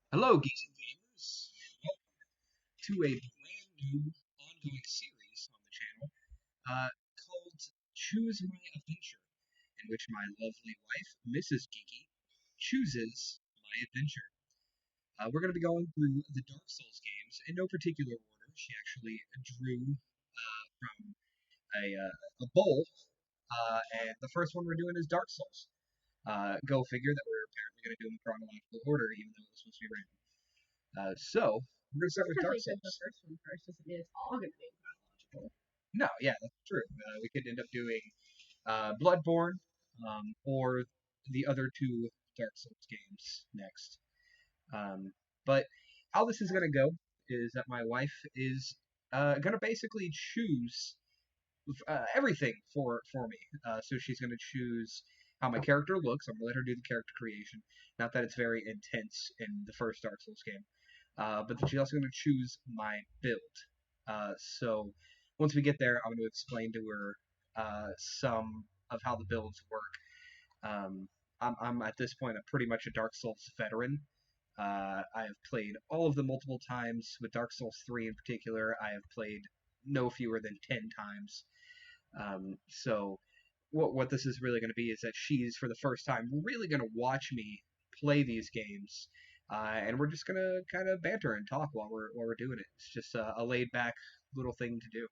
Hello, Geeks and Gamers. Welcome to a brand new ongoing series on the channel called Choose My Adventure, in which my lovely wife, Mrs. Geeky, chooses my adventure. We're going to be going through the Dark Souls games in no particular order. She actually drew from a bowl, and the first one we're doing is Dark Souls. Go figure that we're apparently going to do them in chronological order, even though it was supposed to be random. So we're gonna start with Dark Because they did the Souls. first one first doesn't mean it's all going to be chronological. No, yeah, that's true. We could end up doing Bloodborne or the other two Dark Souls games next. But how this is gonna go is that my wife is gonna basically choose everything for me. So she's gonna choose how my character looks. I'm gonna let her do the character creation. Not that it's very intense in the first Dark Souls game, but then she's also going to choose my build. So once we get there, I'm going to explain to her some of how the builds work. I'm at this point pretty much a Dark Souls veteran. I have played all of them multiple times. With Dark Souls 3 in particular, I have played no fewer than 10 times. So what this is really going to be is that she's for the first time really going to watch me play these games, and we're just going to kind of banter and talk while we're doing it. It's just a laid back little thing to do.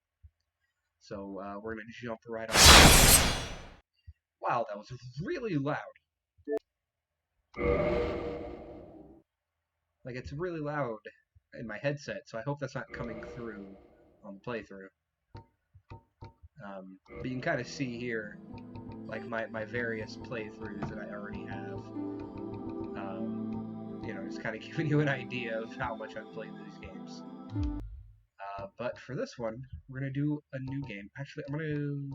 So we're going to jump right on. Wow, that was really loud. Like it's really loud in my headset, so I hope that's not coming through on the playthrough. But you can kind of see here, like my various playthroughs that I already have. Just kind of giving you an idea of how much I've played these games. But for this one, we're gonna do a new game. Actually, I'm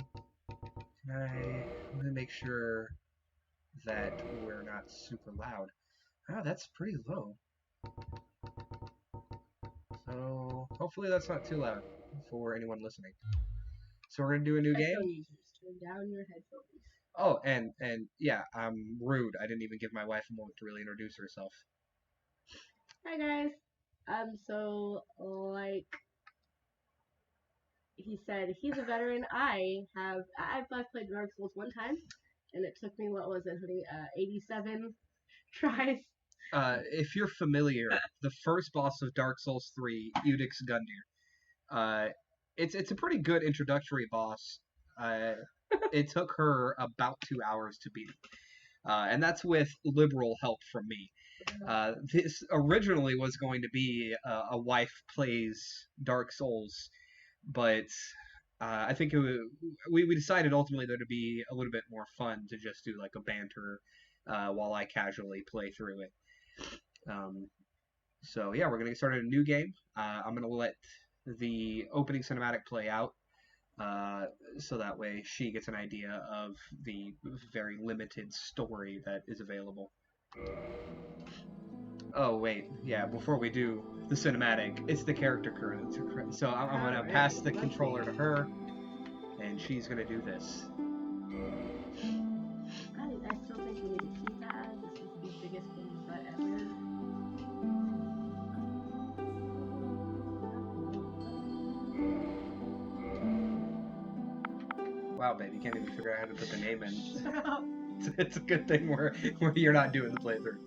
gonna make sure that we're not super loud. Ah, that's pretty low. So hopefully that's not too loud for anyone listening. So we're gonna do a new game. Headphone users, turn down your headphones. Oh, and yeah, I'm rude. I didn't even give my wife a moment to really introduce herself. Hi guys. So like he said, he's a veteran. I've played Dark Souls one time, and it took me 87 tries. If you're familiar, the first boss of Dark Souls 3, Udix Gundyr, it's a pretty good introductory boss. Uh, it took her about 2 hours to beat, and that's with liberal help from me. This originally was going to be a wife plays Dark Souls, but I think we decided ultimately that it'd be a little bit more fun to just do like a banter while I casually play through it. Um, so yeah, we're gonna get started a new game. I'm gonna let the opening cinematic play out, uh, so that way she gets an idea of the very limited story that is available. Oh wait, yeah. Before we do the cinematic, it's the character current. So I'm gonna pass the controller to her, and she's gonna do this. I still think we need a keypad. This is the biggest pain in the butt ever. Wow, babe, you can't even figure out how to put the name in. It's a good thing where you're not doing the playthrough.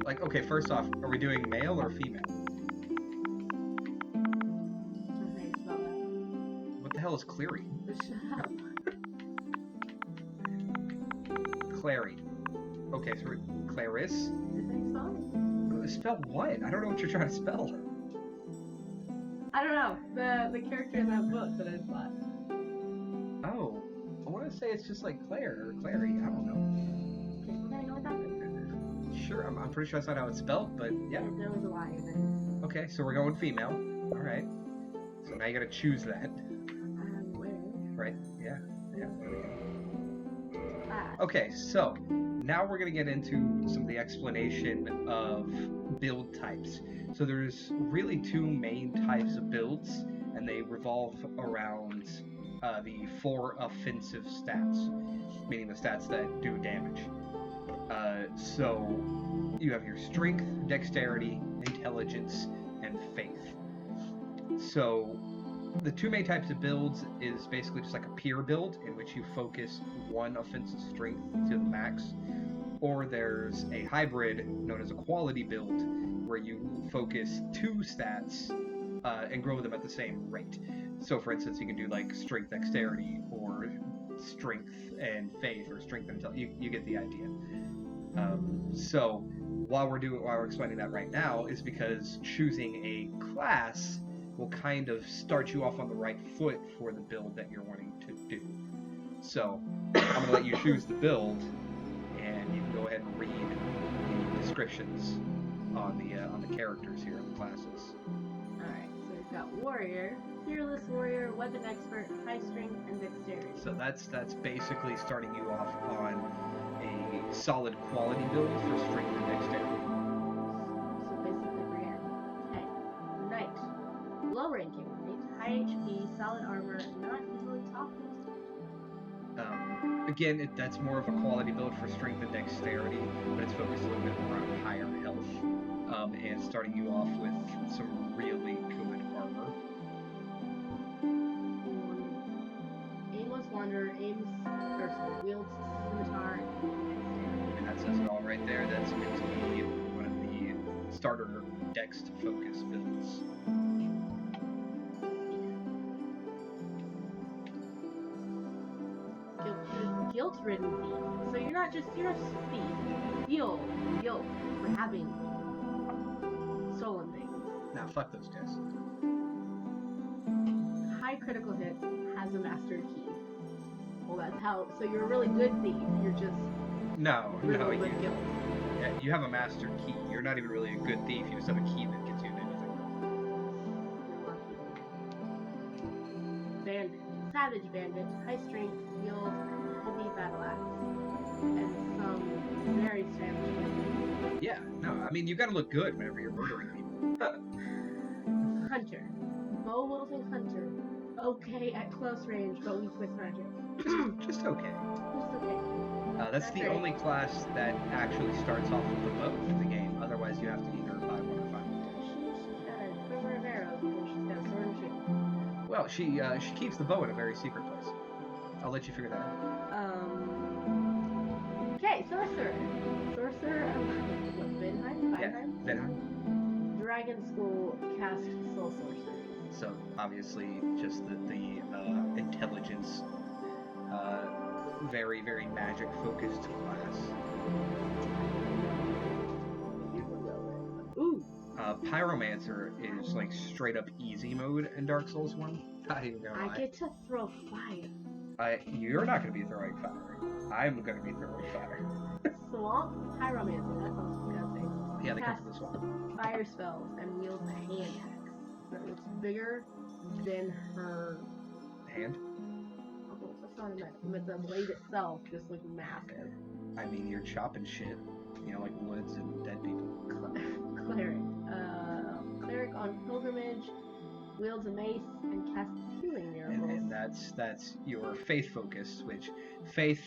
Like, okay, first off, are we doing male or female? What the hell is Cleary? Shut up. Clary. Okay, so Clarice? Is that spelling? Spell what? I don't know what you're trying to spell. I don't know. The character in that book that I bought. Oh, I want to say it's just like Claire or Clary. I don't know. Okay, we're gonna go with that then. Sure, I'm pretty sure that's not how it's spelled, but yeah. There was a Y in it. Okay, so we're going female. All right. So now you gotta choose that. Where? Right? Yeah. Yeah. There we go. Class. Okay, so now we're gonna get into some of the explanation of build types. So there's really two main types of builds, and they revolve around the 4 offensive stats. meaning the stats that do damage. So you have your strength, dexterity, intelligence, and faith. So the two main types of builds is basically just like a pure build in which you focus one offensive strength to the max, or there's a hybrid known as a quality build where you focus two stats and grow them at the same rate. So for instance, you can do like strength dexterity or strength and faith or strength and you get the idea. So while we're explaining that right now is because choosing a class will kind of start you off on the right foot for the build that you're wanting to do. So I'm going to let you choose the build, and you can go ahead and read the descriptions on the characters here, the classes. Alright, so we've got warrior, fearless warrior, weapon expert, high strength, and dexterity. So that's basically starting you off on a solid quality build for strength and dexterity. So basically forget. Okay. Knight. Low ranking knight, high HP, solid armor, not easily toppled. Again, that's more of a quality build for strength and dexterity, but it's focused a little bit more on higher health, and starting you off with some really good armor. Aimless wanderer, wields scimitar, And that says it all right there. That's going to be one of the starter dex to focus builds. Guilt-ridden thief. So you're not just a thief. You feel guilt for having stolen things. Now, fuck those guys. High critical hits, has a mastered key. Well, that's how. So you're a really good thief. You're just riddled with guilt. Yeah, you have a mastered key. You're not even really a good thief. You just have a key that gets you into anything. Bandit, savage bandit, high strength, wield heavy battle axe, and some very savage bandit. Yeah, no, I mean, you gotta look good whenever you're murdering people. Hunter, bow wielding hunter, okay at close range, but weak with magic. Just okay. Just okay. That's the only class that actually starts off with the bow in the game. Otherwise, you have to either buy one or find one. She's got a quiver of arrows, and she's got a sword and shield. Well, she keeps the bow in a very secret place. I'll let you figure that out. Okay, sorcerer. Sorcerer of what, Vinheim? Yeah, Vinheim. Dragon School cast soul sorcery. So obviously, just the intelligence, very very magic focused class. Ooh. Pyromancer is like straight up easy mode in Dark Souls 1. Not even gonna lie. I get to throw fire. You're not gonna be throwing fire. I'm gonna be throwing fire. Swamp Pyromancer, that's what I was gonna say. Yeah, they come from the swamp. Fire spells and wields a hand axe that looks bigger than her Hand? Oh, that's not but the blade itself just looks massive. I mean, you're chopping shit. You know, like woods and dead people. Cleric. Cleric on pilgrimage, wields a mace, and casts healing miracles. And that's your faith focus, which faith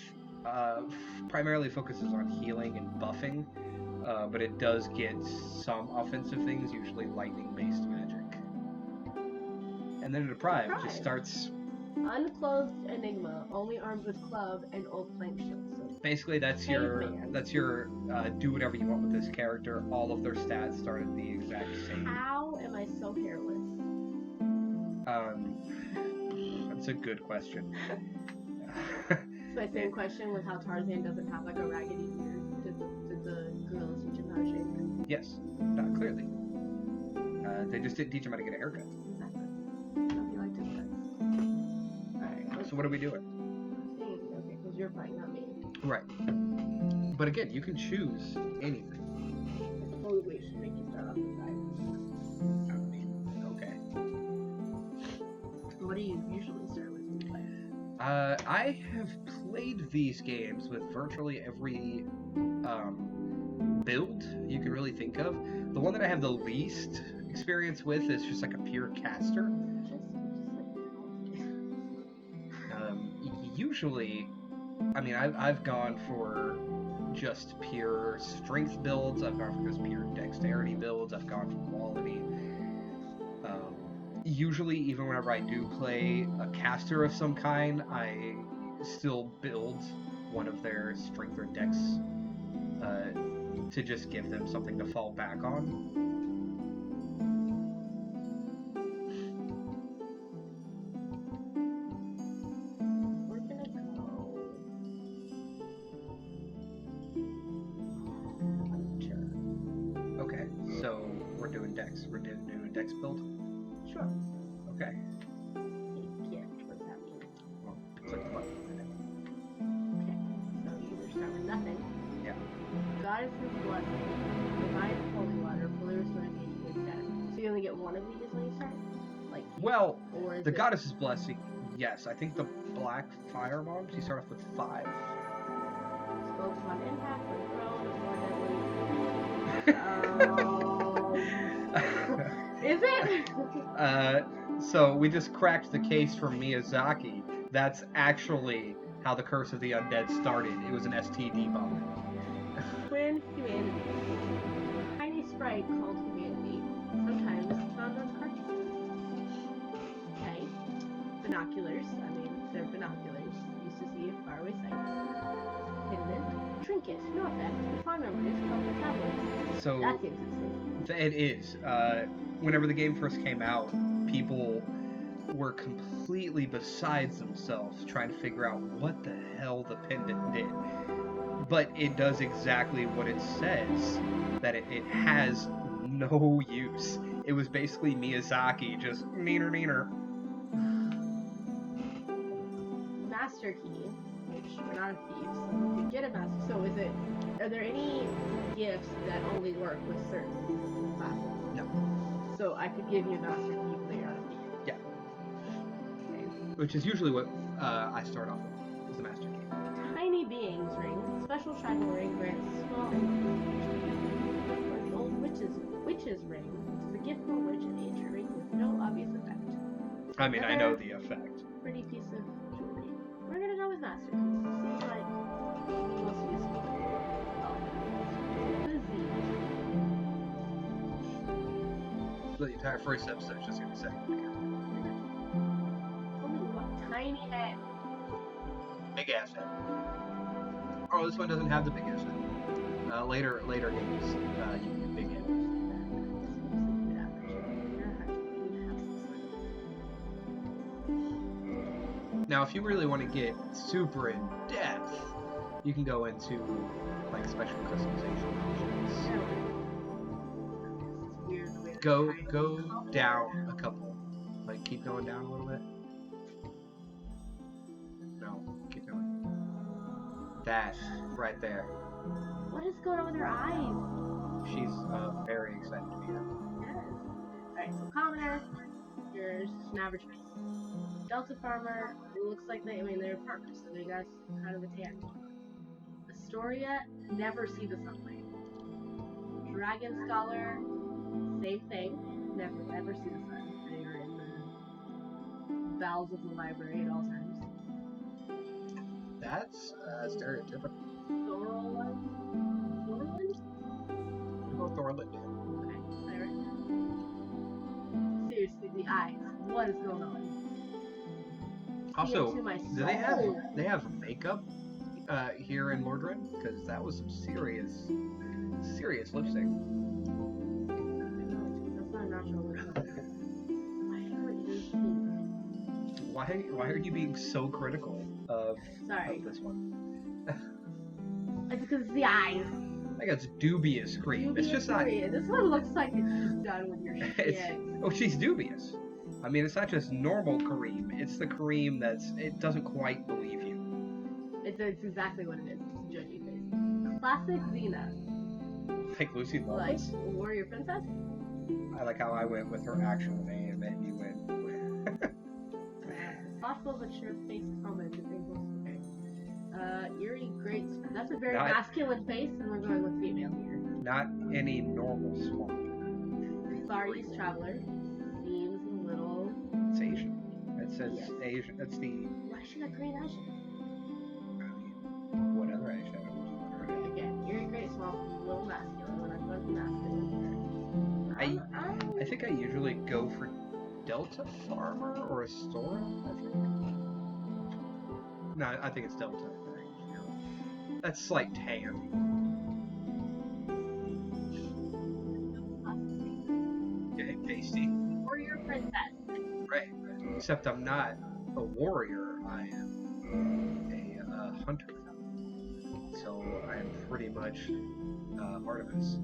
primarily focuses on healing and buffing, but it does get some offensive things, usually lightning-based magic. And then Deprive just starts... Unclothed Enigma, only armed with club and old plank shield. So basically, that's your do whatever you want with this character. All of their stats start at the exact same. How am I so hairless? That's a good question. It's my same question with how Tarzan doesn't have like a raggedy beard. Did the gorillas teach him how to shave? Yes, clearly. They just didn't teach him how to get a haircut. Exactly. He liked his legs. Alright. So what are we doing? Okay, because you're playing, not me. Right. But again, you can choose anything. Totally should make you start off with that. I mean, okay. What do you usually start with when you play? I have played these games with virtually every build you can really think of. The one that I have the least experience with is just like a pure caster. Just like Usually, I mean, I've gone for just pure strength builds. I've gone for just pure dexterity builds. I've gone for quality. Usually, even whenever I do play a caster of some kind, I still build one of their strength or dex to just give them something to fall back on. We're gonna go. Hunter. Okay, so we're doing dex. We're doing a dex build. Sure. Okay. Gift. What does that mean? Well, click the button. Okay. So you either start with nothing. Yeah. Goddess's blessing. Divine holy water. Fully restores HP status. So you only get one of these when you start. Like. Well, Or is the it... goddess's blessing. Yes, I think the black fire bombs. You start off with 5. Spells on impact when thrown is more deadly. Is it? So we just cracked the case from Miyazaki. That's actually how the Curse of the Undead started. It was an STD bomb. Twin humanity. Tiny sprite called humanity. Sometimes found on carcasses. Okay. Binoculars. I mean, they're binoculars. Used to see a faraway sight. Pendant. Trinket. No effect. Fond memories called the travelers. So That seems interesting. it is. Whenever the game first came out, people were completely besides themselves trying to figure out what the hell the pendant did. But it does exactly what it says, that it has no use. It was basically Miyazaki just meaner. Master key, which we're not thieves, so you get a master. So are there any gifts that only work with certain classes? No. So I could give you a master key, but you're not a thief. Yeah. Okay. Which is usually what I start off with, is the Master Key. Tiny beings ring. Special tribal ring grants small HP. Or the old witch's ring, which is a gift from a witch and ancient ring with no obvious effect. I mean, I know the effect. Pretty piece of jewelry. We're gonna go with master key. Seems like the most useful. The entire first episode is just going to be second. Tiny head. Big ass head. Oh, this one doesn't have the big ass head. Later games, you can get big head. Now, if you really want to get super in depth, you can go into like special customization options. Go down a couple. Like keep going down a little bit. No, keep going. That right there. What is going on with her eyes? She's very excited to be here. Yes. Alright, so commoner, here's an average face. Delta farmer, it looks like they're farmers, so they got kind of a tan. Astoria, never see the sunlight. Dragon scholar, same thing, never see the sun. They are in the bowels of the library at all times. That's stereotypical. Thorland? We'll go Thorland. Okay, there. Seriously, the eyes. What is going on? Also, do they have makeup here in Mordred? Because that was some serious lip sync. That's not natural. My favorite is pink. Why are you being so critical of this one? It's because it's the eyes. I think it's dubious cream. It's just not. This one looks like it's just done with your shit. Oh, she's dubious. I mean, it's not just normal cream. It's the cream it doesn't quite believe you. It's exactly what it is. It's a judgy face. Classic Xena. Like Lucy Lawless? Like Warrior Princess? I like how I went with her actual name and you went. Thoughtful but sure-faced comment to think eerie great. That's a very masculine face, and we're going with female here. Not any normal swamp. Far East Traveler. Seems a little... It's Asian. It says Asian. That's the... Why should I green Asian? I mean, I usually go for Delta Farmer or Astora, I think. No, I think it's Delta. That's slight tan. Okay, pasty. Warrior princess. Right. Except I'm not a warrior. I am a hunter. So I am pretty much Artemis.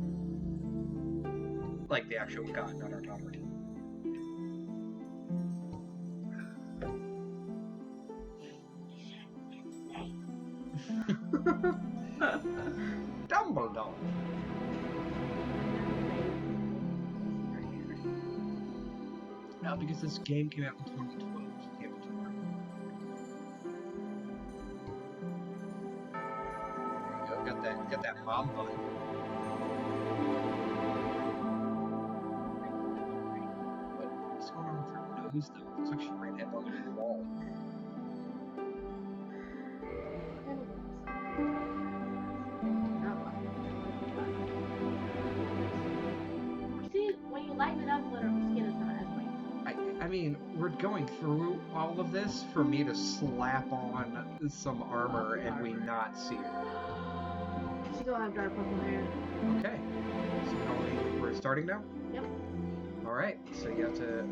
Like the actual god, not our daughter. Dumbledore. Now, because this game came out in 2012, Game of Thrones. Got that mom button. What's going on with her nose, though? It looks like she ran headlong into the wall. See, when you lighten it up, literally, skin is not as white. I mean, we're going through all of this for me to slap on some armor and we not see her. She gonna have dark purple hair. Okay. So we're starting now? Yep. Alright, so you have to...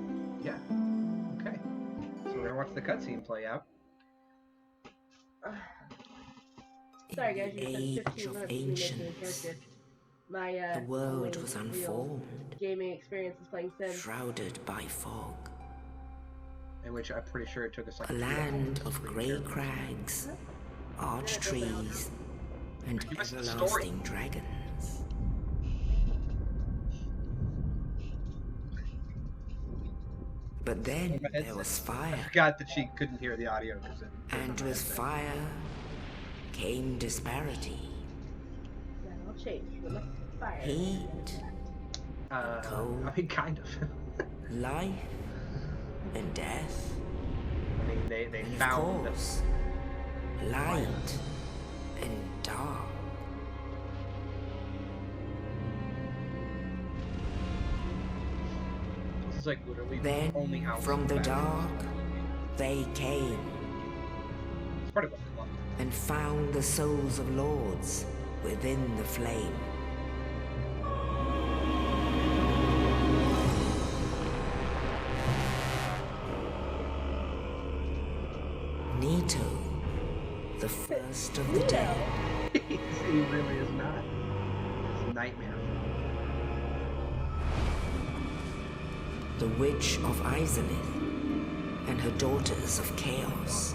Yeah. Okay. So we're gonna watch the cutscene play out. Sorry guys, In the you spent age 15 of minutes making a ancients, character. My the world only was real unformed, gaming experience is playing Sims. shrouded by fog. In which I'm pretty sure it took us like A land of grey crags, arch trees, and You missed the story. everlasting dragons. But then there was I fire, forgot that she couldn't hear the audio because and with fire came disparity, Yeah, I'll change. Fire. heat, cold. I mean, kind of. life, and death. I mean, they And of found course, light and dark. this is like literally Then, the only house from the back. dark, they came It's part of what I love. and found the souls of lords within the flame. Nito, the first of the dead, He really is not. It's a nightmare. the witch of Izalith, and her daughters of chaos.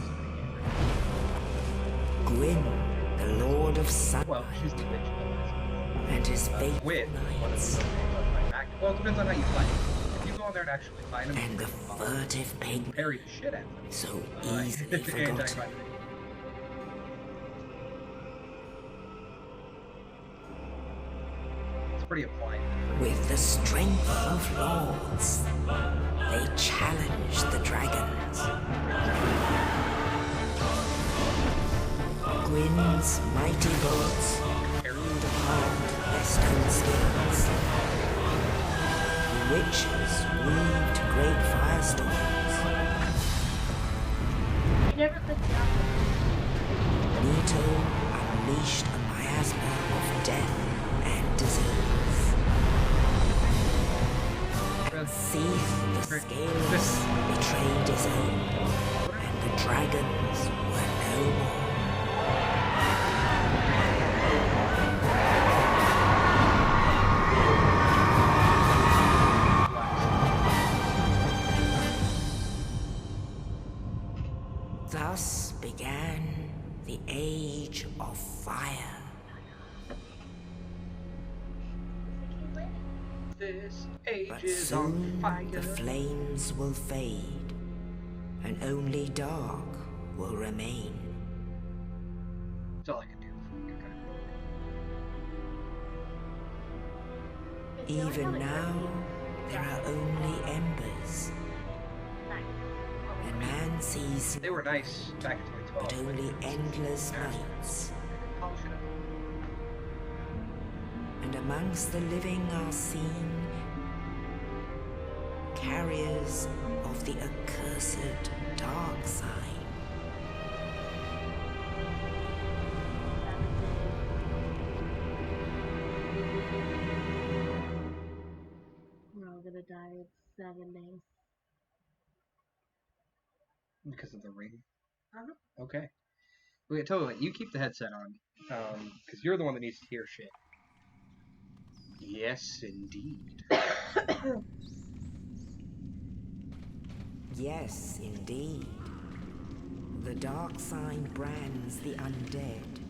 Gwyn, the lord of sunlight, Well, she's the witch. and his faithful Wit. knights, Well, it depends on how you fight. If you go in there and actually fight him, and the furtive pig, parry the shit out of him. so easily forgotten. Anti-fighter. It's pretty applied. With the strength of lords, they challenged the dragons. Gwyn's mighty bolts pulled apart their stone skills. The witches weaved great firestorms. You never clicked the option. Nito unleashed a miasma of death and disease. Seeth, the scales betrayed his own, and the dragons were no more. Thus began the Age of Fire. This age But is on soon fire. the flames will fade, and only dark will remain. That's all I can do. Even now, there are only embers, and man sees They were nice back in 2012. but only endless nights. Polish it up. And amongst the living are seen carriers of the accursed dark sign. We're all gonna die in 7 days. Because of the ring. Uh-huh. Okay. Okay, totally. You keep the headset on, because you're the one that needs to hear shit. Yes, indeed. Yes, indeed. The dark sign brands the undead.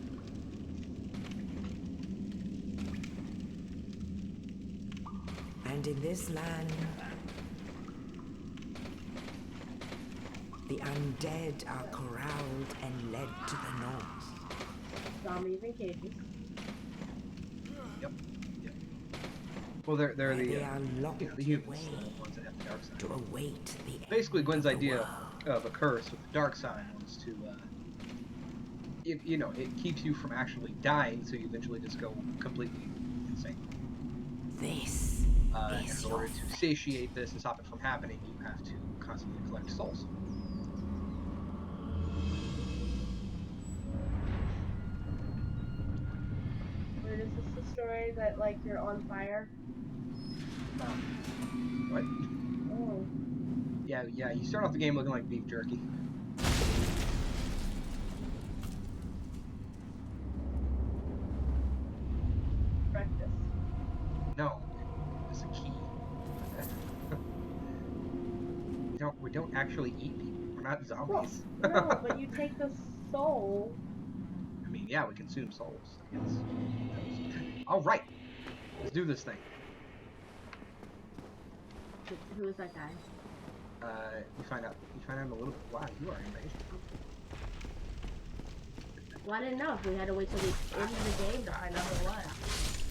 And in this land, the undead are corralled and led to the north. Zombies and cages. Yep. Well, they're Where the they are locked the humans, away the ones that have the dark side. to await the Basically, end Gwen's of the idea world. of a curse with the dark side was to, it keeps you from actually dying, so you eventually just go completely insane. This is In your order to fate. satiate this and stop it from happening, you have to constantly collect souls. Or is this the story that, like, you're on fire? What? Oh. Yeah, you start off the game looking like beef jerky. Breakfast. No, it's a key. We don't actually eat people. We're not zombies. Well, no, but you take the soul. I mean, yeah, we consume souls, I guess. All right, let's do this thing. Who is that guy? You find out in a little bit. Wow, you are amazing. Well, I didn't know if we had to wait till the end of the game to find out who it was.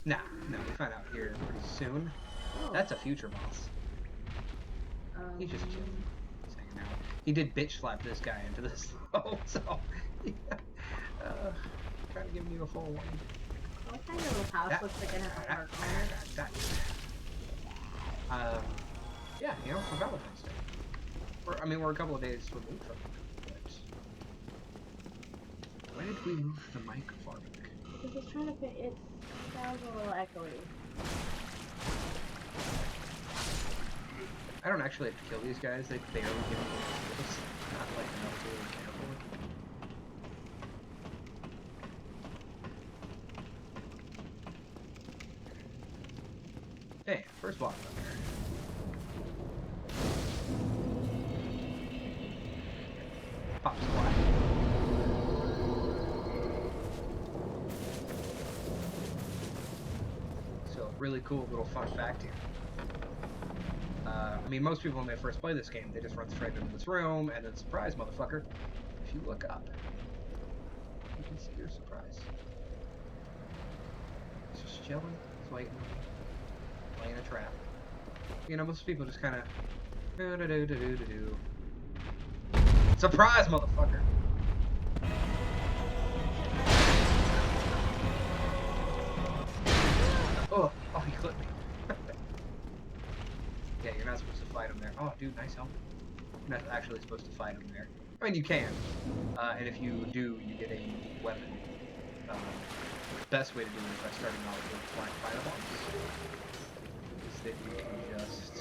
Nah, no, we find out here pretty soon. Oh. That's a future boss. He's just chilling. He's hanging out. He did bitch slap this guy into this though, so yeah. Kind of giving you a full warning. What kind of house looks like it has a work on it? Yeah, for Valentine's Day. We're a couple of days removed from it, but why did we move the mic farther? Because it's trying to fit. It sounds a little echoey. I don't actually have to kill these guys. They barely give me kills. Not like enough to really care for. Hey, first block up there. Pop squat. So, really cool little fun fact here. Most people when they first play this game, they just run straight into this room, and then surprise, motherfucker. If you look up, you can see your surprise. It's just chilling, it's waiting, playing a trap. Most people just kind of do. Surprise, motherfucker! Oh, he clipped me. Yeah, you're not supposed to fight him there. Oh, dude, nice helmet. You're not actually supposed to fight him there. I mean, you can. And if you do, you get a unique weapon. The best way to do it is by starting off with flying firebombs. Is that you can just...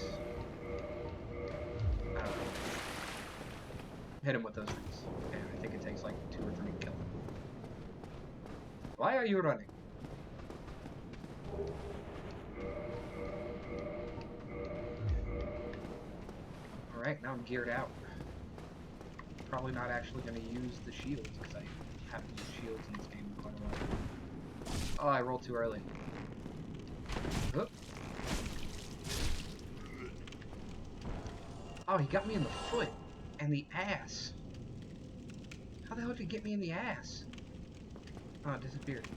I don't know. Hit him with those things. And I think it takes like 2 or 3 to kill him. Why are you running? Alright, now I'm geared out. Probably not actually going to use the shields, because I haven't used shields in this game in quite a while. Oh, I rolled too early. Oop. Oh, he got me in the foot and the ass. How the hell did he get me in the ass? Oh, it disappeared.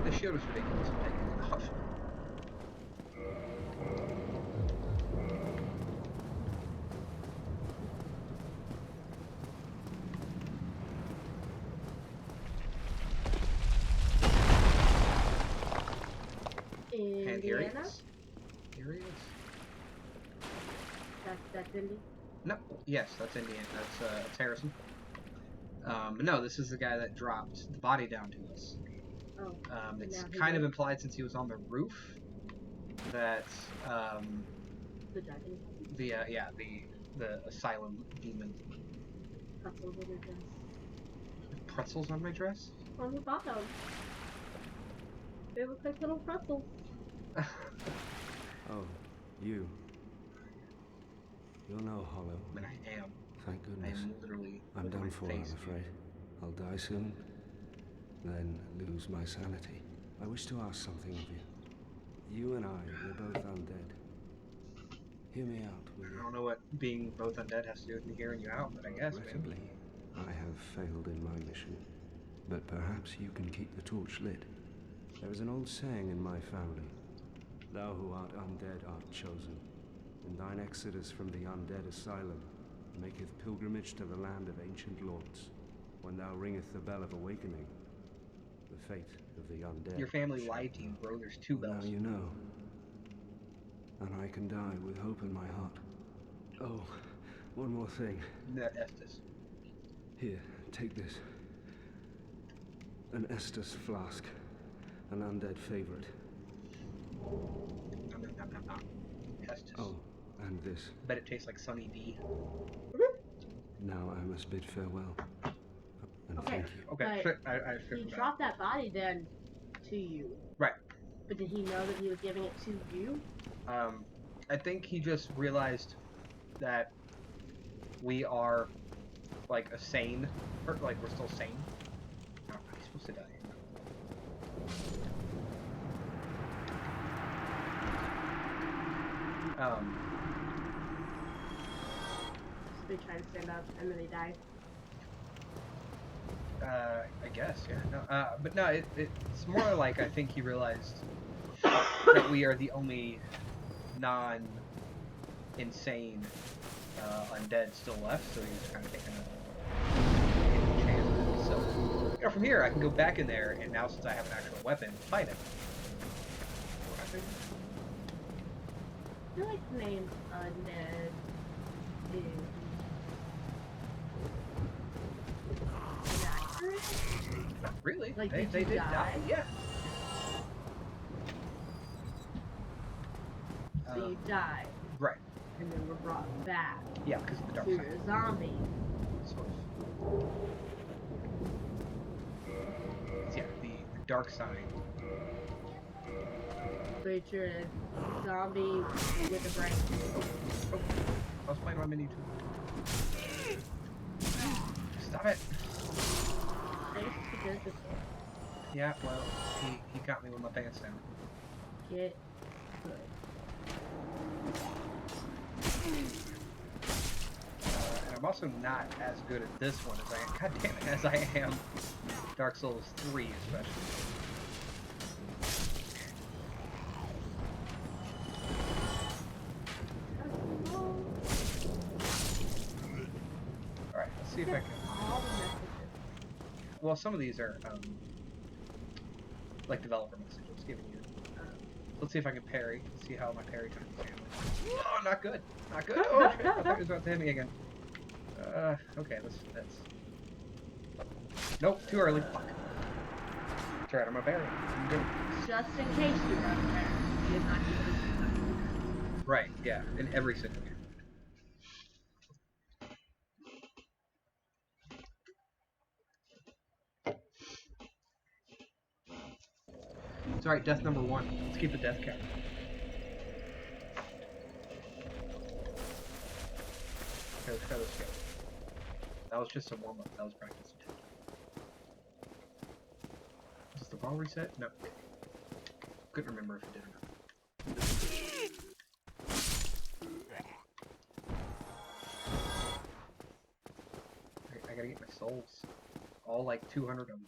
This shield was ridiculous. I'm taking it off. And here he is. areas. That's Indy? No, yes, that's Indian. That's Harrison. But no, this is the guy that dropped the body down to us. Oh. It's Now he kind of did. implied since he was on the roof that The dragon. the asylum demon. Pretzels in your dress. Pretzels on my dress? On the bottom. They look like little pretzels. Oh, you. You're no hollow. I mean, I am. Thank I goodness. am literally. I'm over done my for, I'm face. afraid. I'll die soon, then lose my sanity. I wish to ask something of you. You and I, we're both undead. Hear me out, will I you? don't know what being both undead has to do with me hearing you out, but I guess, man. Regrettably, I have failed in my mission. But perhaps you can keep the torch lit. There is an old saying in my family. Thou who art undead art chosen. And thine exodus from the undead asylum maketh pilgrimage to the land of ancient lords. When thou ringeth the bell of awakening, the fate of the undead. Your family shalt lied to you, know. bro. There's two Well, bells. now you know. And I can die with hope in my heart. Oh, one more thing. That Estes. Here, take this. An Estus flask. An undead favorite. Estes. Oh, and this. Bet it tastes like Sunny D. Now I must bid farewell. And Okay. thank you. Okay, But I he figured dropped that body then to you. Right. But did he know that he was giving it to you? I think he just realized that we are like a sane, or like we're still sane. Oh, he's supposed to die. So they try to stand up and then they die. I guess, yeah. No, but no, it's more like I think he realized that we are the only non-insane undead still left, so he's kind of taking a chance. So, from here, I can go back in there, and now since I have an actual weapon, fight him. I feel like the name Undead is inaccurate. Not really. Like, they did you did die? Yeah. So you died, Right. and then were brought back. Yeah, because of the dark So side. you're a zombie. Sort of. Yeah, the dark side. But you're a zombie with a brain. Oh, I was playing on mini too. Stop it. I used to do this. Yeah, well, he got me with my pants down. Get good. And I'm also not as good at this one as I am. God damn it, as I am Dark Souls 3 especially. Alright, let's see if I can. All the messages. Well, some of these are like developer messages giving you. Let's see if I can parry. See how my parry time is handling. Oh, not good. Not good. Oh, shit. I thought he was about to hit me again. Okay, that's. Nope, too early. Fuck. That's right, I'm a parry. I'm good. Just in case you run there. He is not even. Right, yeah, in every single game. It's alright, death number 1. Let's keep the death count. Okay, let's try this again. That was just a warm-up. That was practice. Is this the wrong reset? No. Couldn't remember if it did or not. I gotta get my souls. All like 200 of them.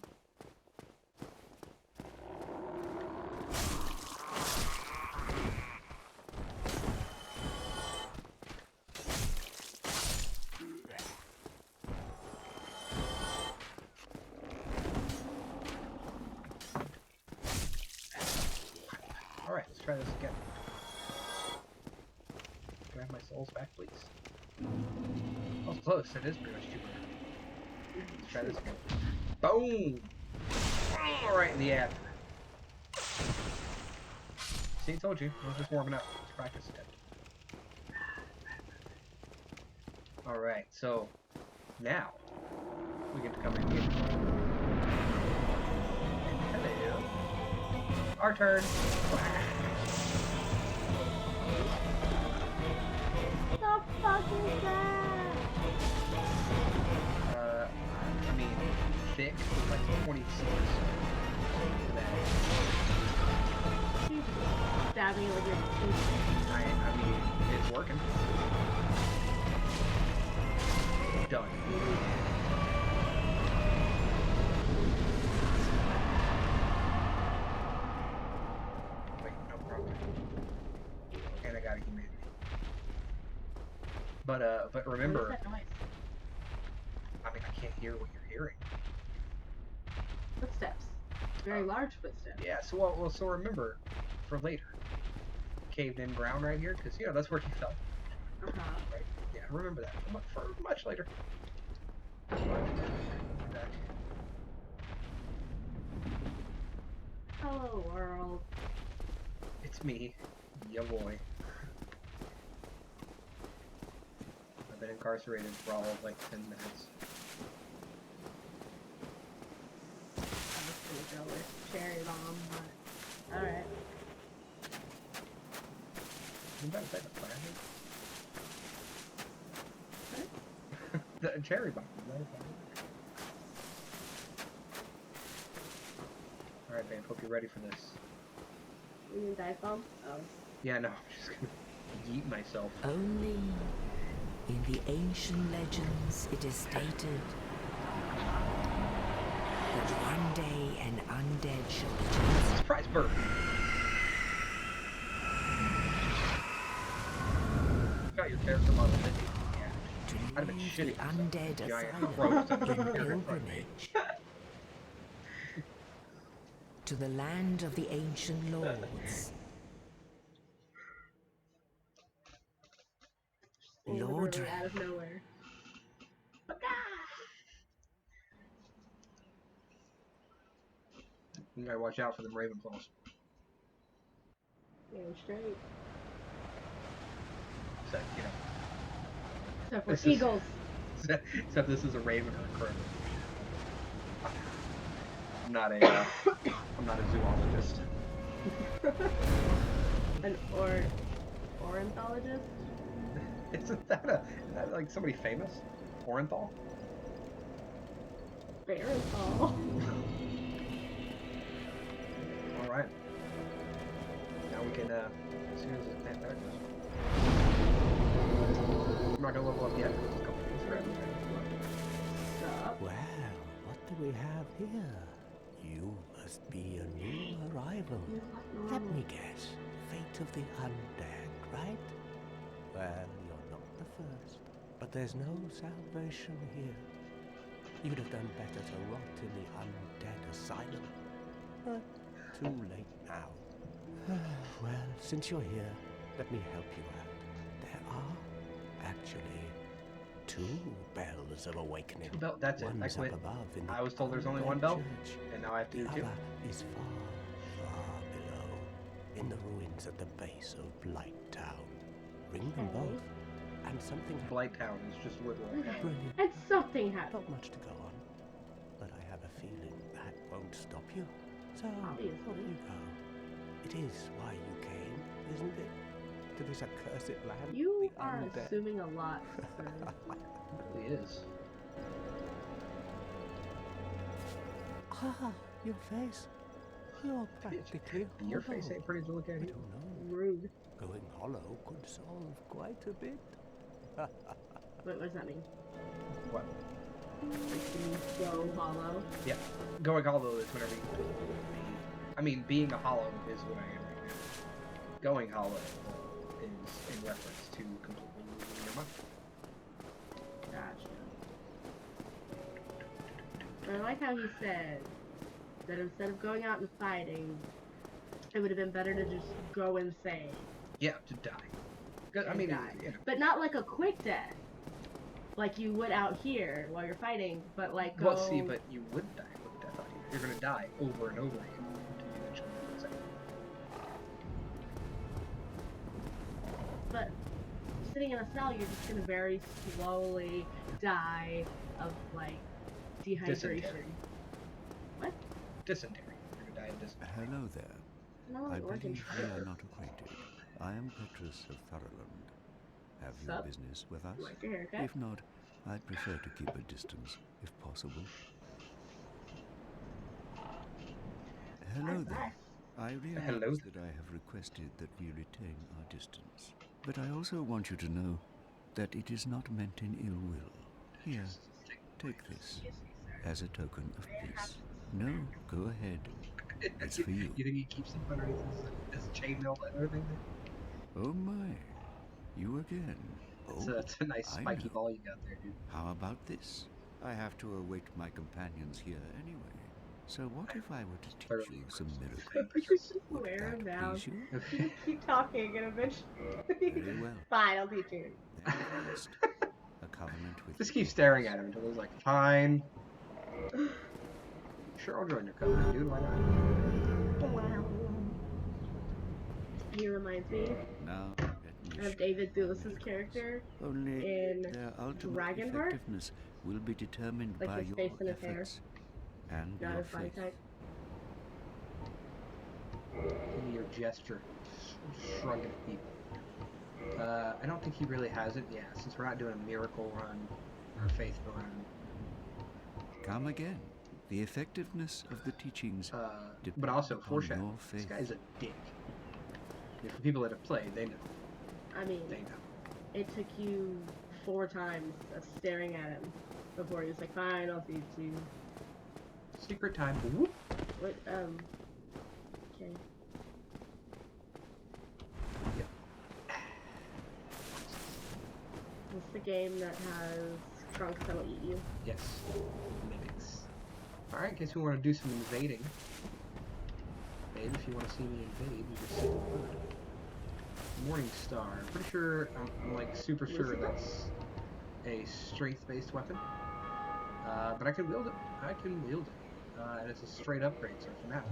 Alright, let's try this again. my souls back, please. That was close. It is pretty much cheaper. Let's try this again. Boom! Oh, right in the abdomen. See, I told you. I was just warming up. Let's practice it. Alright, so now we get to come in here. Hello. Our turn. What the fuck is that? I mean, thick, like 26. She's stabbing it with your teeth. I mean, it's working. Done. Wait, no problem. And I got a humanity. But remember, What is that noise? I mean, I can't hear what you're hearing. Footsteps. Very large footsteps. Yeah, so remember, for later, caved in ground right here, because, you know, that's where he fell. Uh-huh. Right? Yeah, remember that for much later. Hello, world. It's me, ya boy. I've been incarcerated for all of like 10 minutes. I'm just gonna go with cherry bomb, but alright. You better say the fire. The cherry bomb. Alright, babe, hope you're ready for this. You mean dive bomb? Oh. Yeah, no, I'm just gonna yeet myself. Only in the ancient legends it is stated that one day an undead shall be chosen. Surprise bird! Got your character model, didn't you? Yeah. To I'd have been leave the shitting myself. undead Giant crows asylum under in here in front of me. pilgrimage to the land of the ancient lords. Lord Literally out of nowhere. You gotta watch out for them Ravenclaws. Damn straight. Except, you know. Except for This is- eagles. Except this is a raven or a crow. I'm not a zoologist. An ornithologist? Isn't that like somebody famous? Orenthal? Barenthal. Alright. Now we can, as soon as it's that goes. I'm not gonna level up yet. It's a couple days for everything. Stop. Well, what do we have here? You must be a new arrival. Let me guess. Fate of the undead, right? Well, you're not the first. But there's no salvation here. You'd have done better to rot in the undead asylum. But too late now. Well, since you're here, let me help you out. There are actually 2 bells of awakening. That's it. I One's quit. up above in the I was told there's only undead one bell, church. and now I have to The do 2. other is far, far below, in the ruins at the base of Blight Town. Ring them both, and something Blight Town is just Woodward. brilliant. And something happened. Not much to go on, but I have a feeling that won't stop you. So, Obviously. off you go. It is why you came, isn't it? To this accursed land, You the are undead. assuming a lot, sir. It really is. Ah, your face. You're practically Your hollow. face ain't pretty to look at I either. don't know. Rude. Going hollow could solve quite a bit. Wait, what does that mean? What? Like, you go hollow? Yeah. Going hollow is whenever you. I mean, being a hollow is what I am right now. Going hollow is in reference to completely losing your mind. Gotcha. I like how he said that instead of going out and fighting, it would have been better to just go insane. Yeah, to die. I and mean, die. you know. But not like a quick death, like you would out here while you're fighting, but like go... Well, see, but you wouldn't die with death out here. You're gonna die over and over again until you eventually lose it. But sitting in a cell, you're just gonna very slowly die of like dehydration. Dysentery. What? Dysentery. You're gonna die of dysentery. Hello there. No, I it works in believe we are Trevor. not acquainted. I am Petrus of Thurland. Have you Sup? business with us? You like your haircut? If not, I'd prefer to keep a distance, if possible. Hello there. I realize that I have requested that we retain our distance. But I also want you to know that it is not meant in ill will. Here, take this as a token of peace. No, go ahead. It's for you. You think he keeps them underneath his chainmail and everything? Oh my, you again. It's a nice spiky ball you got there, dude. How about this? I have to await my companions here anyway. So what if I were to teach you some miracles? You should Would wear him that down. please you? You just keep talking and eventually... Very well. Fine, I'll teach you. Then first, a covenant with Just you. keep staring at him until he's like, fine. Sure, I'll join your covenant, dude. Why not? He reminds me Now, let me of show David you Thewlis's character Only in their ultimate Dragonheart? effectiveness will be determined Like by his your face and his hair. efforts and Not your his body faith. type. Give me your gesture. Shrugging at people. I don't think he really has it. Yeah, since we're not doing a miracle run or a faith run. Come again. The effectiveness of the teachings But also depend upon foreshadow. your This faith. guy's a dick. If the people that have played, they know. I mean, They know. it took you 4 times of staring at him before he was like, fine, I'll teach you. Secret time. Whoop. What, okay. Yep. This is the game that has trunks that'll eat you. Yes. Mimics. Alright, guess we want to do some invading. Babe, if you want to see me invade, you just say the word. Morning Star. I'm pretty sure, I'm like super sure that's a strength-based weapon. But I can wield it. I can wield it. And it's a straight upgrade, so for now,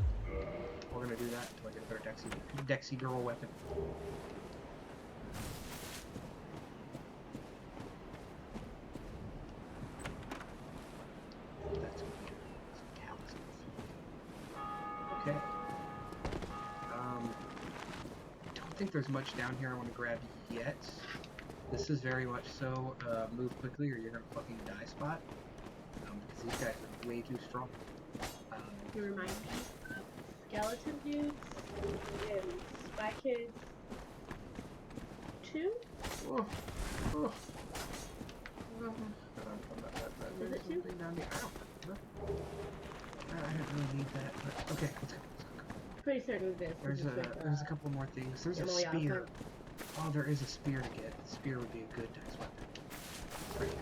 we're gonna do that until I get a better Dexy girl weapon. That's what we do. Some talismans. Okay. I don't think there's much down here I want to grab yet. This is very much so move quickly or you're gonna fucking die spot. Because these guys are way too strong. You remind me of Skeleton Dudes in Spy Kids 2? Oh, oh. Is it 2? I don't really need that, but okay, let's go. Pretty certain this. There's a couple more things. There's a Emily spear. Osment. Oh, there is a spear to get. The spear would be a good dex weapon. Right.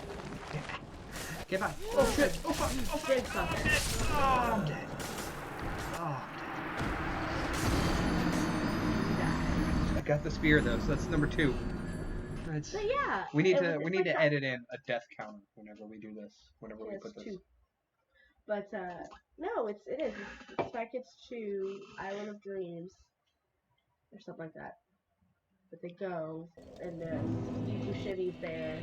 Get by. Oh shit! Oh fuck! Oh fuck! Good stuff. Oh, I'm dead. Oh, I'm dead. I got the spear though, so that's number 2. That's, But yeah. we need it to was we just need like to that. edit in a death counter whenever we do this. Whenever we Yes, put this. 2. But no, it is. It's Spy Kids 2, Island of Dreams, or something like that. But they go, and there's Yuzu Shibby's there,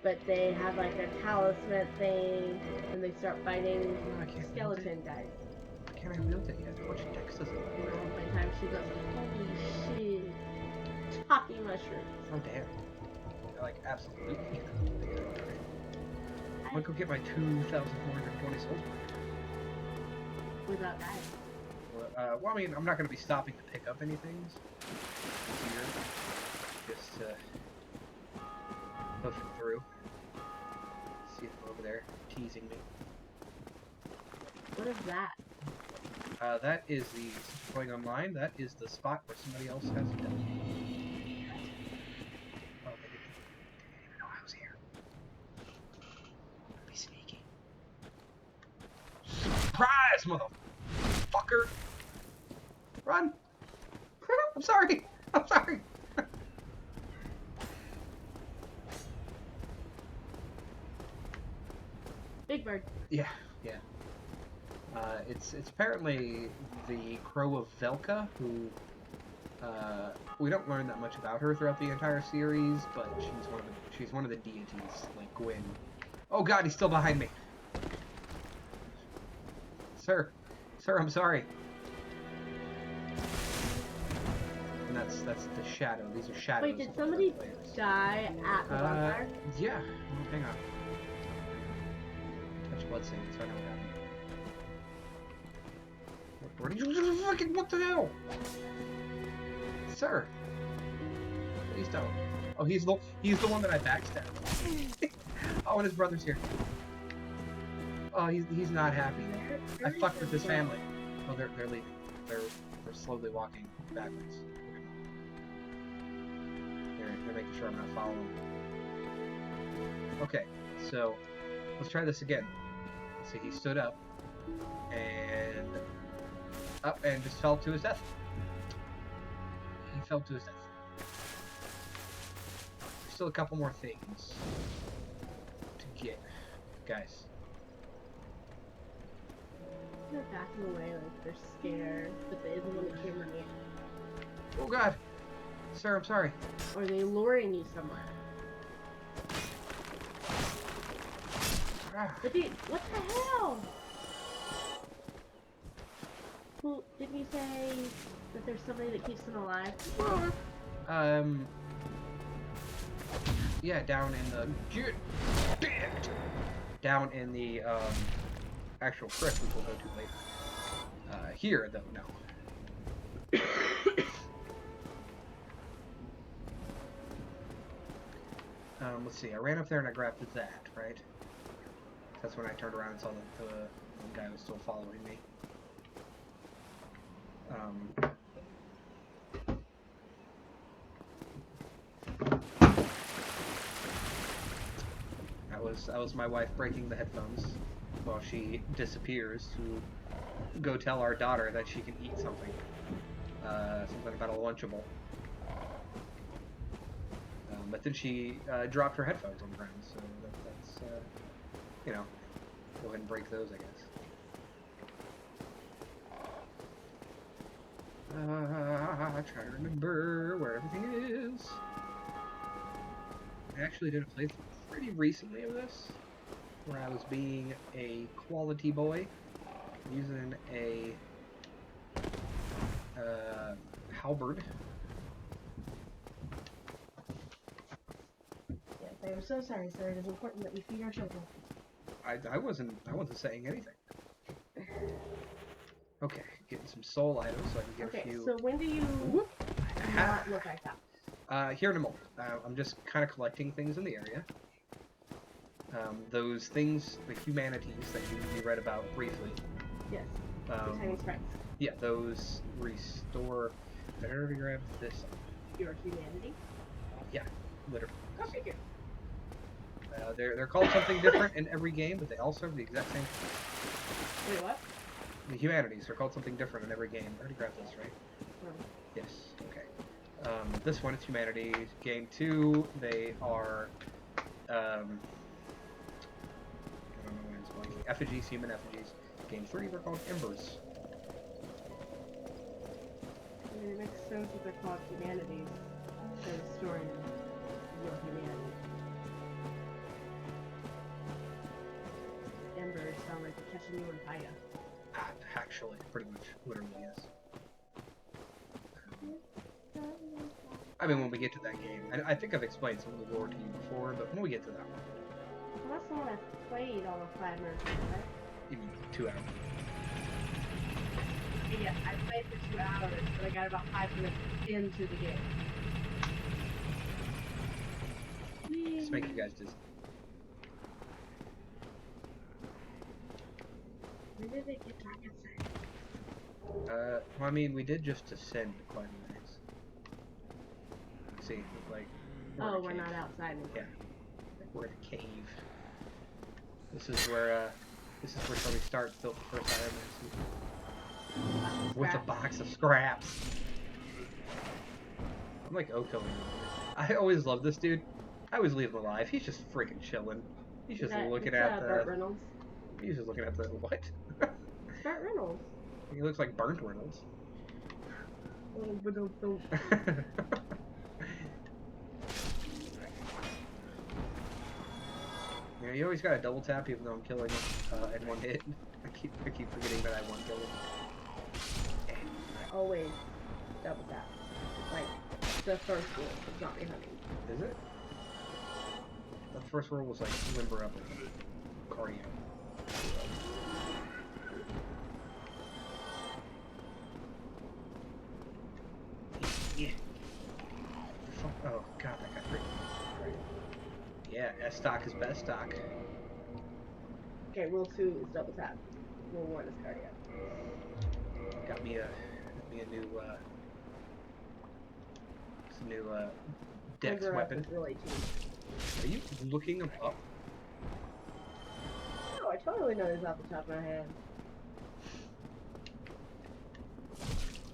but they have like a talisman thing, and they start fighting I can't skeleton guys. Can't I wield it yet? How much dex does it And look then by the time she goes, holy shit, talking mushrooms. Oh damn. Like absolutely. I'm gonna go get my 2,420 souls. Without dying. Well, I mean, I'm not gonna be stopping to pick up anything here. Just to puff it through. See if they're over there teasing me. What is that? That is the, since we're going online, that is the spot where somebody else has done. Oh, they didn't even know I was here. Be sneaky. Surprise, motherfucker! Run! I'm sorry! I'm sorry! big bird. Yeah, yeah. It's apparently the Crow of Velka, who we don't learn that much about her throughout the entire series, but she's one of the deities, like Gwyn. Oh God, he's still behind me, sir. Sir, I'm sorry. And that's the shadow. These are shadows. Wait, did somebody die at the bonfire? Yeah. Oh, hang on. Touch blood save, so I know what happened. Where did you fucking, what the hell? Sir. Please don't. Oh, he's the one that I backstabbed. Oh, and his brother's here. Oh, he's not happy. I fucked with his family. Oh, they're leaving. They're slowly walking backwards. They're making sure I'm not following. Okay, so let's try this again. See, he stood up and just fell to his death. He fell to his death. There's still a couple more things to get, guys. They're backing away like they're scared, but they isn't when the camera in. Oh God, sir, I'm sorry. Or are they luring you somewhere? Ah. But dude, what the hell? Well, didn't you say that there's somebody that keeps them alive? Yeah, down in the down in the actual crypt, which we'll go to later. Here though, no. Let's see. I ran up there and I grabbed that, right? That's when I turned around and saw that the guy was still following me. That was my wife breaking the headphones while she disappears to go tell our daughter that she can eat something. Something about a Lunchable. But then she dropped her headphones on the ground, so that's you know, go ahead and break those, I guess. Try to remember where everything is. I actually did a playthrough pretty recently of this, where I was being a quality boy, using a halberd. Yes, I am so sorry, sir. It is important that we feed our children. I wasn't saying anything. Okay, getting some soul items so I can get a few. So when do you not look like that? Here in a moment. I'm just kind of collecting things in the area. Those things, the humanities that you read about briefly. Yes. The tiny sprites. Yeah, those restore. Better to grab this. Your humanity? Yeah, literally. Go figure. They're called something different in every game, but they all serve the exact same thing. Wait, what? The humanities are called something different in every game. I already grabbed this, right? Yes. Okay. This one is humanities. Game 2, they are. I don't know when it's blanking. Effigies, human effigies. Game 3, they're called embers. I mean, it makes sense that they're called humanities. They're restoring your humanity. Embers sound like they're catching you on fire. Actually, pretty much, literally, yes. I mean, when we get to that game, and I think I've explained some of the lore to you before, but when we get to that one. Well, that's the one I've played all of 5 minutes, right? You mean 2 hours? Yeah, I played for 2 hours, but I got about 5 minutes into the game. Just make you guys dizzy. When did they get dark inside? Well, I mean, we did just ascend quite a ways. See, like. We're not outside anymore. Yeah, like we're in a cave. This is where Tony Stark built the first Iron Man suit. With a box of scraps. I'm like Oko. I always love this dude. I always leave him alive. He's just freaking chilling. He's just looking at the. Burt Reynolds. He's just looking at the what? Burt Reynolds. He looks like Burnt Reynolds. Yeah, you always gotta double tap even though I'm killing him in one hit. I keep forgetting that I one kill him. Always double tap. Like the first rule of zombie hunting. Is it? The first rule was like limber up and cardio. Yeah. Oh god, that got great. Yeah, S stock is best stock. Okay, rule 2 is double tap. Rule 1 is cardio. Got me a new dex Limber up weapon. is rule 18. Are you looking them up? No, I totally know this off the top of my head.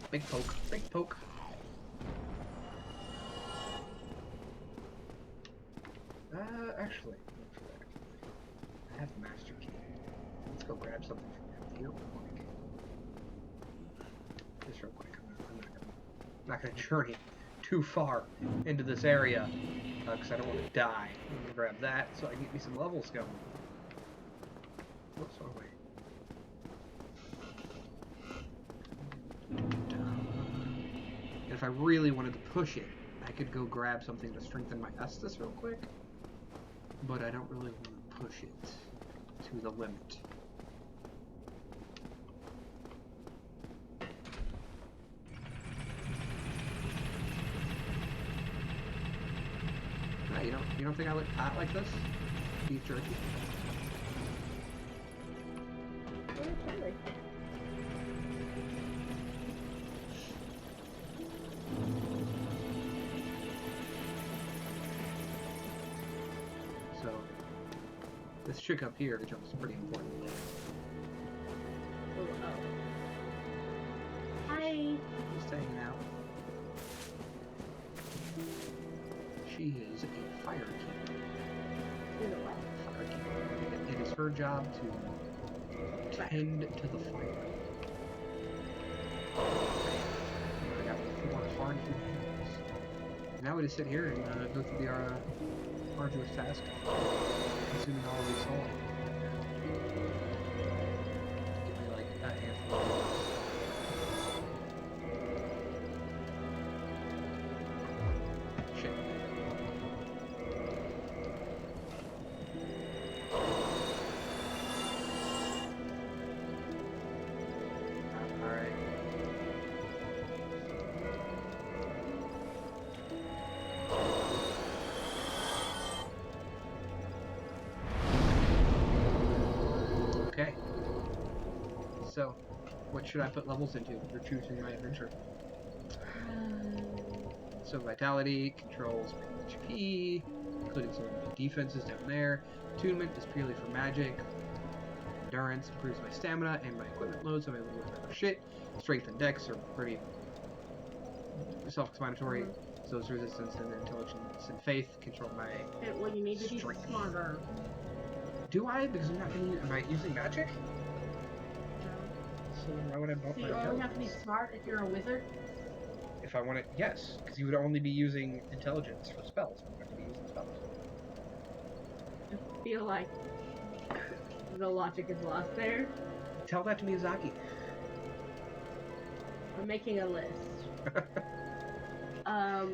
Big poke, big poke. Actually, I have the master key. Let's go grab something from here real quick. Just real quick. I'm not gonna journey too far into this area because I don't want to die. I'm gonna grab that so I can get me some levels going. What's wrong way? And if I really wanted to push it, I could go grab something to strengthen my Estus real quick. But I don't really want to push it to the limit. No, you don't think I look hot like this? Beef jerky? Yeah, totally. So, this chick up here jumps pretty important. Oh, hi. Just hanging out. She is a fire keeper. You know what? Fire keeper. It is her job to tend to the fire. I got 4 hard hands. Now we just sit here and go through the arduous task of consuming all of these souls. Give me like a handful of shit. Alright. Okay. So, what should I put levels into for choosing my adventure? So vitality controls HP, including some of my defenses down there. Attunement is purely for magic. Endurance improves my stamina and my equipment load, so I'm able to work better shit. Strength and dex are pretty self-explanatory. So is resistance and intelligence and faith control my. Well, you need to be Strength. smarter. Do I? Because I'm not gonna. Am I using magic? So why would I bump So my you only have to be intelligence? smart if you're a wizard? If I want it, yes, because you would only be using intelligence for spells. I'm not going to be using spells. I feel like the logic is lost there. Tell that to Miyazaki. I'm making a list. I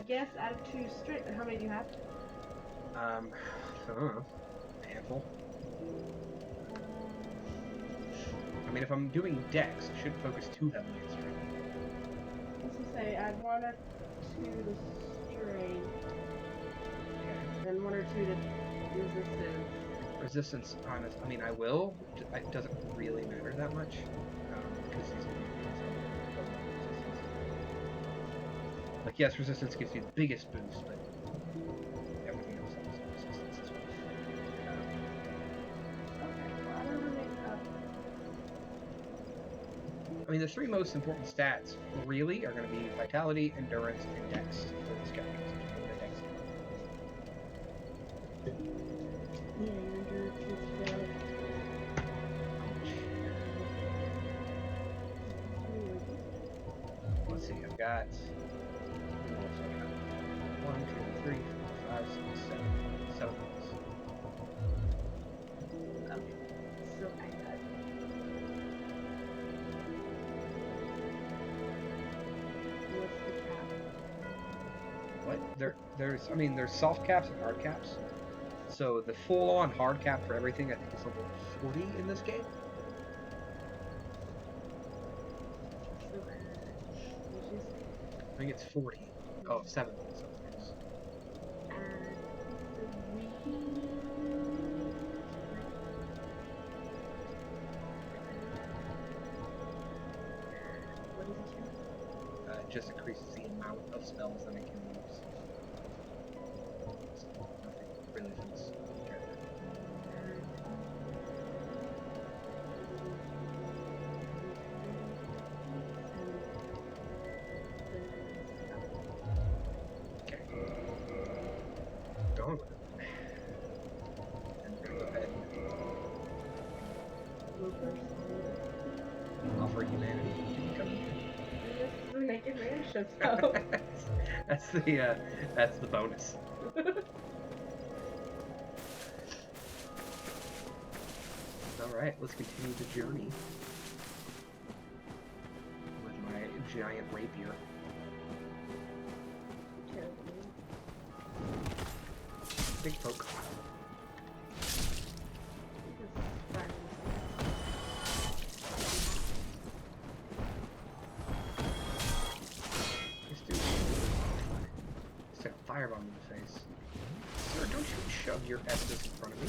guess out of 2 straight, how many do you have? I don't know. Handful. I mean, if I'm doing dex, I shouldn't focus too heavily on strength. Let's just say add 1 or 2 to strength, Okay. and 1 or 2 to resistance. Resistance, honest. I mean, I will. It doesn't really matter that much. Because these are like, yes, resistance gives you the biggest boost, but everything else has resistance as well. Okay, well, I don't really, I mean, the 3 most important stats really are going to be vitality, endurance, and dex for this character. yeah, your endurance is got 1, 2, 3, 4, 5, 6, 7. 7 ones. Okay. So I got. What's the cap? What? There's soft caps and hard caps. So the full-on hard cap for everything, I think, is level 40 in this game. So which is I think it's 40. Oh, 7. what is it? It just increases the amount of spells that it can use. So nothing really feels character. Okay. Going with it. And we're gonna go ahead and offer humanity to become This is a naked man show. that's the bonus. Alright, let's continue the journey with my giant rapier. Big poke. This dude just took a firebomb in the face. Sir, don't you shove your S's in front of me.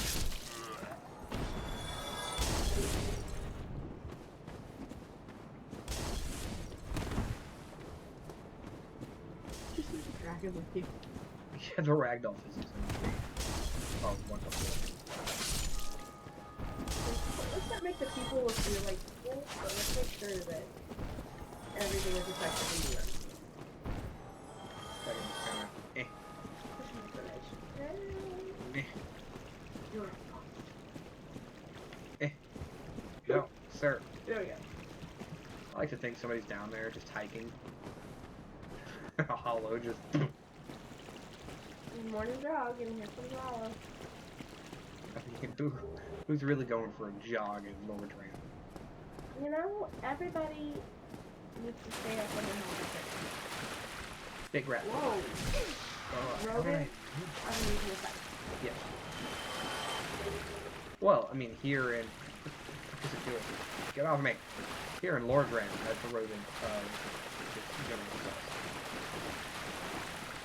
Just like a dragon with you. Yeah, the ragdoll physics. Oh, wonderful. Let's not make the people feel like people, but let's make sure that everything is effectively done. Second, kind of, You're No, sir. There we go. I like to think somebody's down there just hiking. Hollow, just. Morning jog, getting here from Hollow. I mean, who's really going for a jog in Lower Drain? You know, everybody needs to stay up on the hill. Big rat. Whoa! Rogan, Alright. I'm using this side. Yes. Well, I mean, here in. What does it do? Get off of me! Here in Lord Drain, that's the Rogan. General size.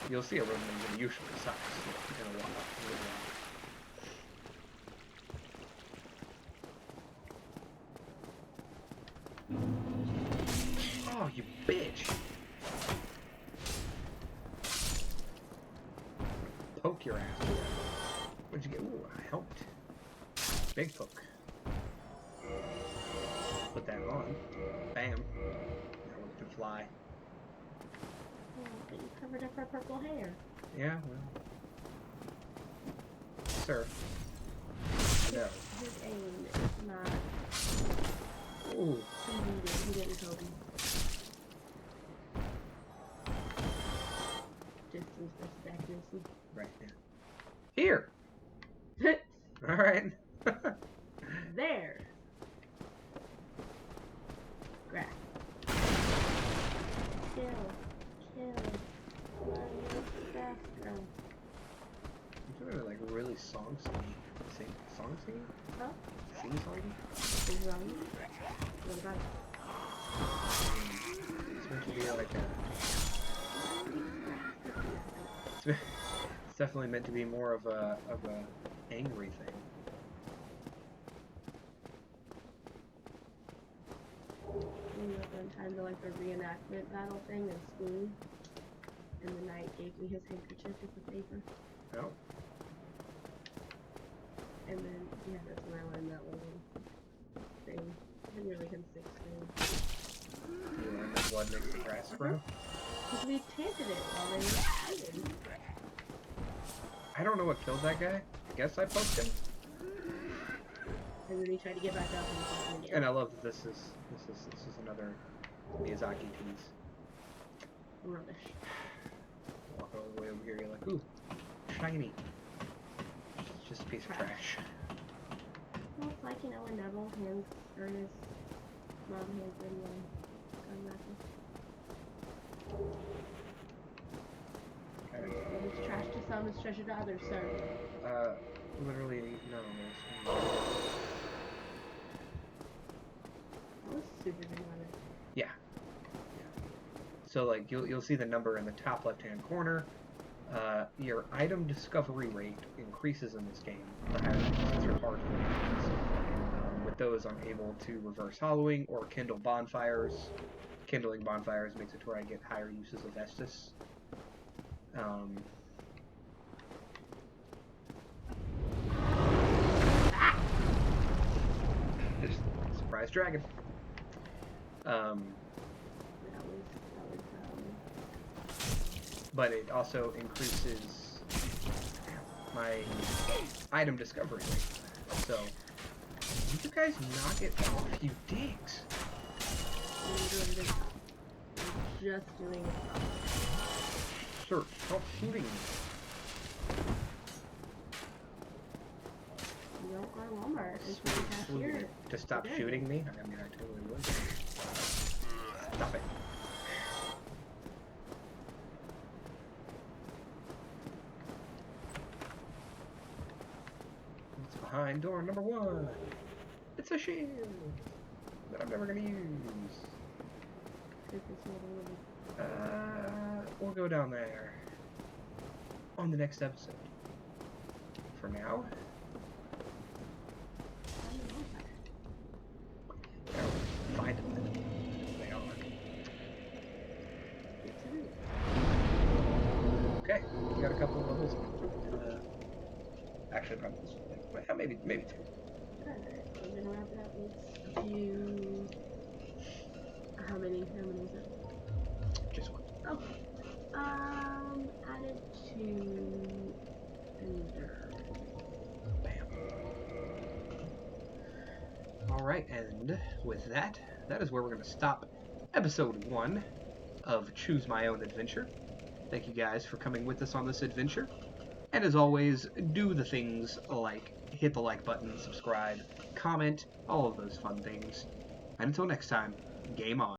You'll see a Rogan in usual size in a while. Oh, you bitch! Poke your ass. What'd you get? Ooh, I helped. Big poke. Put that on. Bam. Now we can fly. Oh, but you covered up her purple hair. Yeah, well. Sir. No. His aim is not. Ooh. He didn't tell me. Distance versus accuracy. Right there. Here! Alright. There! Grab. Kill. Faster. I'm doing like really song singing. Song singing? Huh? Sing song? Is wrong? What about it? It's meant to be like a. It's definitely meant to be more of a angry thing. One time to like the reenactment battle thing in school, and the knight gave me his handkerchief with the paper. Oh. And then, yeah, that's when I learned that little thing. I didn't really hit 6 things. You learned that blood makes the grass grow? Because we chanted it while they were fighting. I don't know what killed that guy. I guess I poked him. And then he tried to get back up and poked him again. And I love that this is another Miyazaki tease. rubbish. Walk all the way over here, you're like, ooh, shiny. It's just a piece of trash. Well, it's like, when Neville hands, or his mom hands him the gun weapon. What is trash to some is treasure to others, sir. Literally, no. That was super good weapon. Yeah. So, like, you'll see the number in the top left-hand corner. Your item discovery rate increases in this game the higher your hard is. With those, I'm able to reverse hollowing or kindle bonfires. Kindling bonfires makes it to where I get higher uses of Estus. Just surprise dragon. But it also increases my item discovery rate. So, you guys knock it off, you dicks. Just doing it. Sir, stop shooting me. You don't go to Walmart until you pass here. To stop shooting me? I mean, I totally would. Stop it. What's behind door number 1? It's a shield that I'm never gonna use. We'll go down there on the next episode. For now, find them. They are. Okay, we got a couple of levels. Actually, probably this one. Maybe 2. Alright, so we're gonna wrap it up with a few. How many is it? Just 1. Okay. Added to Ender. Bam. Alright, and with that is where we're going to stop episode 1 of Choose My Own Adventure. Thank you guys for coming with us on this adventure. And as always, do the things like hit the like button, subscribe, comment, all of those fun things. And until next time, game on.